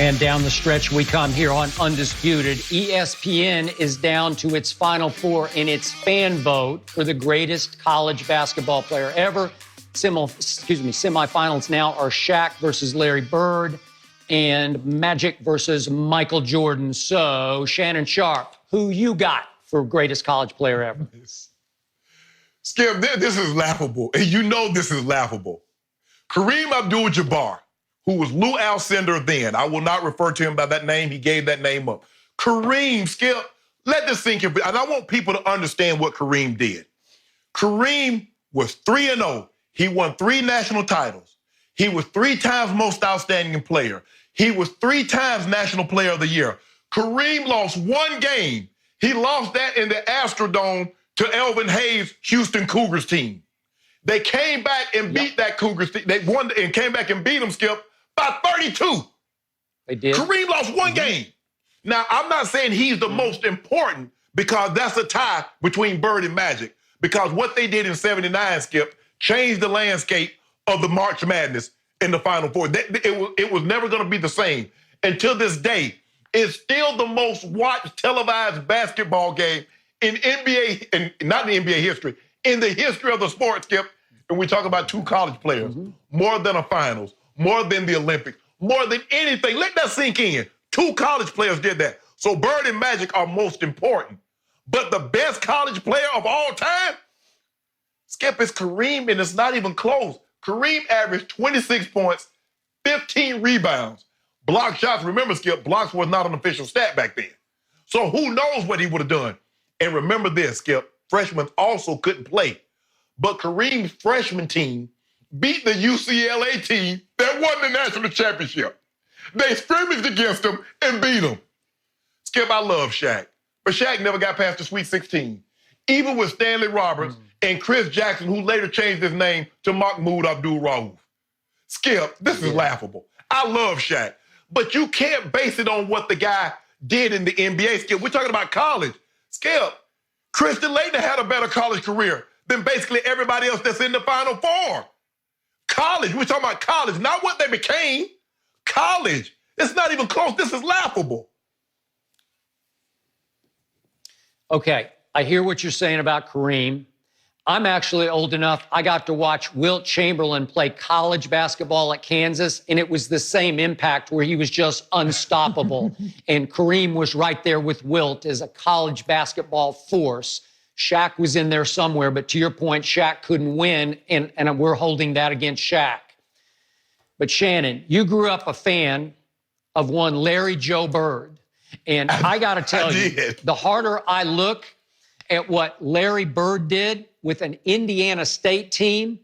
And down the stretch we come here on Undisputed. ESPN is down to its final four in its fan vote for the greatest college basketball player ever. Semifinals now are Shaq versus Larry Bird and Magic versus Michael Jordan. So, Shannon Sharpe, who you got for greatest college player ever? Skip, this is laughable. And you know this is laughable. Kareem Abdul-Jabbar, who was Lou Alcindor then. I will not refer to him by that name. He gave that name up. Kareem, Skip, let this sink in. And I want people to understand what Kareem did. Kareem was 3-0. He won 3 national titles. He was 3 times most outstanding player. He was 3 times National Player of the Year. Kareem lost 1 game. He lost that in the Astrodome to Elvin Hayes' Houston Cougars team. They came back and beat that Cougars team. They won and came back and beat them, Skip, by 32. They did. Kareem lost 1 game. Now, I'm not saying he's the most important because that's a tie between Bird and Magic. Because what they did in '79, Skip, changed the landscape of the March Madness in the Final Four. It was never going to be the same. Until this day, it's still the most watched televised basketball game in NBA, and not in NBA history, in the history of the sport, Skip. And we talk about 2 college players, more than a finals, more than the Olympics, more than anything. Let that sink in. 2 college players did that. So Bird and Magic are most important. But the best college player of all time, Skip, is Kareem, and it's not even close. Kareem averaged 26 points, 15 rebounds, block shots. Remember, Skip, blocks was not an official stat back then. So who knows what he would have done. And remember this, Skip, freshmen also couldn't play. But Kareem's freshman team beat the UCLA team that won the national championship. They scrimmaged against them and beat them. Skip, I love Shaq, but Shaq never got past the Sweet 16. Even with Stanley Roberts and Chris Jackson, who later changed his name to Mahmoud Abdul-Rauf. Skip, this is laughable. I love Shaq, but you can't base it on what the guy did in the NBA, Skip. We're talking about college. Skip, Christian Laettner had a better college career than basically everybody else that's in the Final Four. College, we're talking about college, not what they became. College, it's not even close. This is laughable. Okay, I hear what you're saying about Kareem. I'm actually old enough, I got to watch Wilt Chamberlain play college basketball at Kansas, and it was the same impact where he was just unstoppable. And Kareem was right there with Wilt as a college basketball force. Shaq was in there somewhere, but to your point, Shaq couldn't win, and we're holding that against Shaq. But Shannon, you grew up a fan of one Larry Joe Bird. And I got to tell you, the harder I look at what Larry Bird did with an Indiana State team,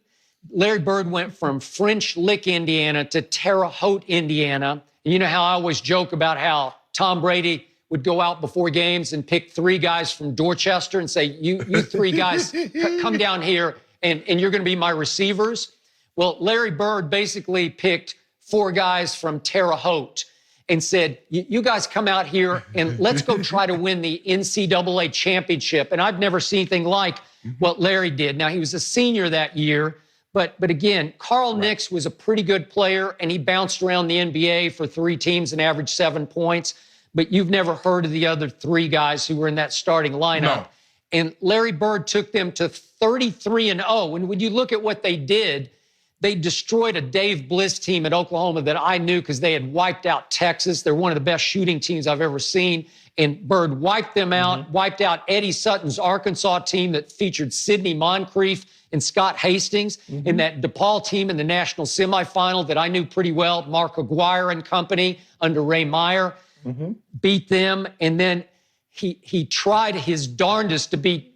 Larry Bird went from French Lick, Indiana to Terre Haute, Indiana. And you know how I always joke about how Tom Brady would go out before games and pick 3 guys from Dorchester and say, you 3 guys, come down here and you're going to be my receivers. Well, Larry Bird basically picked 4 guys from Terre Haute and said, you guys come out here and let's go try to win the NCAA championship. And I've never seen anything like what Larry did. Now, he was a senior that year, but again, Carl Nicks was a pretty good player, and he bounced around the NBA for 3 teams and averaged 7 points. But you've never heard of the other 3 guys who were in that starting lineup. No. And Larry Bird took them to 33-0. And when you look at what they did, they destroyed a Dave Bliss team at Oklahoma that I knew because they had wiped out Texas. They're one of the best shooting teams I've ever seen. And Bird wiped them out, wiped out Eddie Sutton's Arkansas team that featured Sidney Moncrief and Scott Hastings, and that DePaul team in the national semifinal that I knew pretty well, Mark Aguirre and company under Ray Meyer, beat them. And then he tried his darndest to beat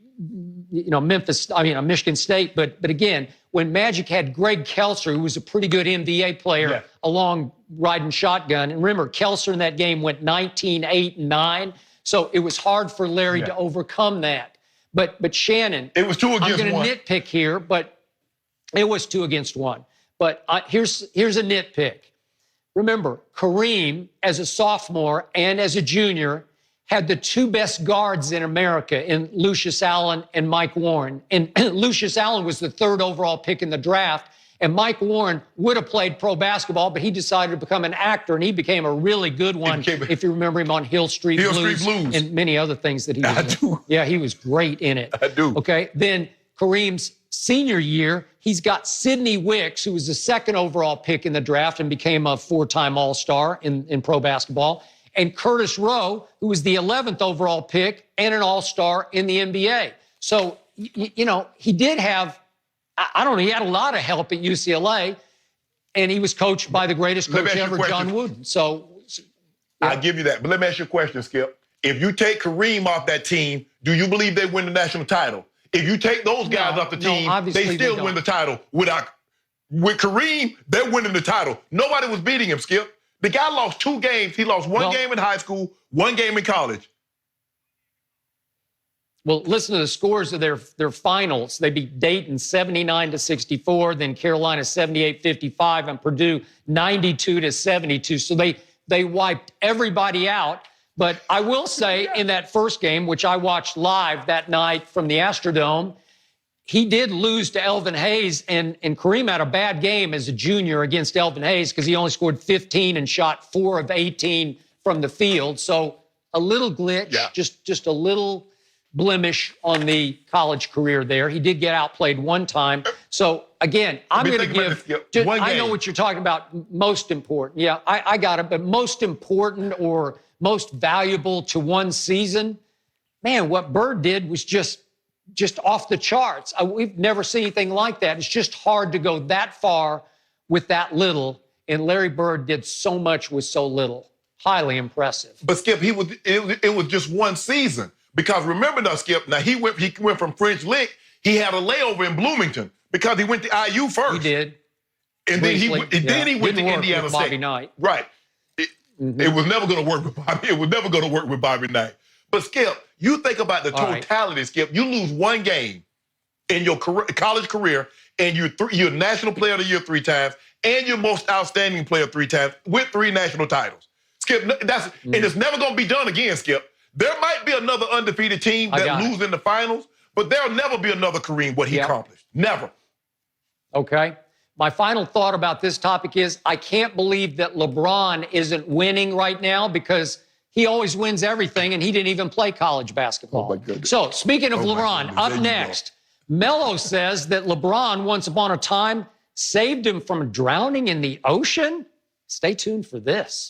Michigan State. But again, when Magic had Greg Kelser, who was a pretty good NBA player, along riding shotgun. And remember, Kelser in that game went 19, 8, and 9. So it was hard for Larry to overcome that. But Shannon, it was 2 against 1. I'm going to nitpick here, but it was 2 against 1. But here's a nitpick. Remember, Kareem, as a sophomore and as a junior, had the 2 best guards in America in Lucius Allen and Mike Warren. And Lucius Allen was the 3rd overall pick in the draft, And Mike Warren would have played pro basketball, but he decided to become an actor, and he became a really good one, if you remember him on Hill Street Blues and many other things that he was I do. Yeah, he was great in it. I do. Okay, then Kareem's senior year, he's got Sidney Wicks, who was the 2nd overall pick in the draft and became a 4-time All-Star in pro basketball, and Curtis Rowe, who was the 11th overall pick and an All-Star in the NBA. So, you know, he did have, I don't know, he had a lot of help at UCLA, and he was coached by the greatest coach ever, John Wooden. So, yeah. I'll give you that. But let me ask you a question, Skip. If you take Kareem off that team, do you believe they win the national title? If you take those guys off the team, they still win the title. With Kareem, they're winning the title. Nobody was beating him, Skip. The guy lost 2 games. He lost one game in high school, 1 game in college. Well, listen to the scores of their finals. They beat Dayton 79-64, then Carolina 78-55, and Purdue 92-72. So they wiped everybody out. But I will say in that first game, which I watched live that night from the Astrodome, he did lose to Elvin Hayes, and Kareem had a bad game as a junior against Elvin Hayes because he only scored 15 and shot 4 of 18 from the field. So a little glitch, just a little blemish on the college career there. He did get outplayed one time. So, again, I'm going to give, I know what you're talking about, most important. Yeah, I got it. But most important or most valuable to one season, man, what Bird did was just off the charts. We've never seen anything like that. It's just hard to go that far with that little. And Larry Bird did so much with so little. Highly impressive. But, Skip, it was just one season. Because remember now, Skip, now he went from French Lick, he had a layover in Bloomington because he went to IU first. He did. And then he went to Indiana State. Bobby Knight. Right. It was never going to work with Bobby. It was never going to work with Bobby Knight. But, Skip, you think about the totality, Skip. You lose one game in your college career, and you're National Player of the Year 3 times, and you're Most Outstanding Player 3 times with 3 national titles. Skip, and it's never going to be done again, Skip. There might be another undefeated team that loses in the finals, but there'll never be another Kareem what he accomplished. Never. Okay. My final thought about this topic is I can't believe that LeBron isn't winning right now because he always wins everything, and he didn't even play college basketball. Oh, my goodness. So, speaking of LeBron, up next, Melo says that LeBron, once upon a time, saved him from drowning in the ocean. Stay tuned for this.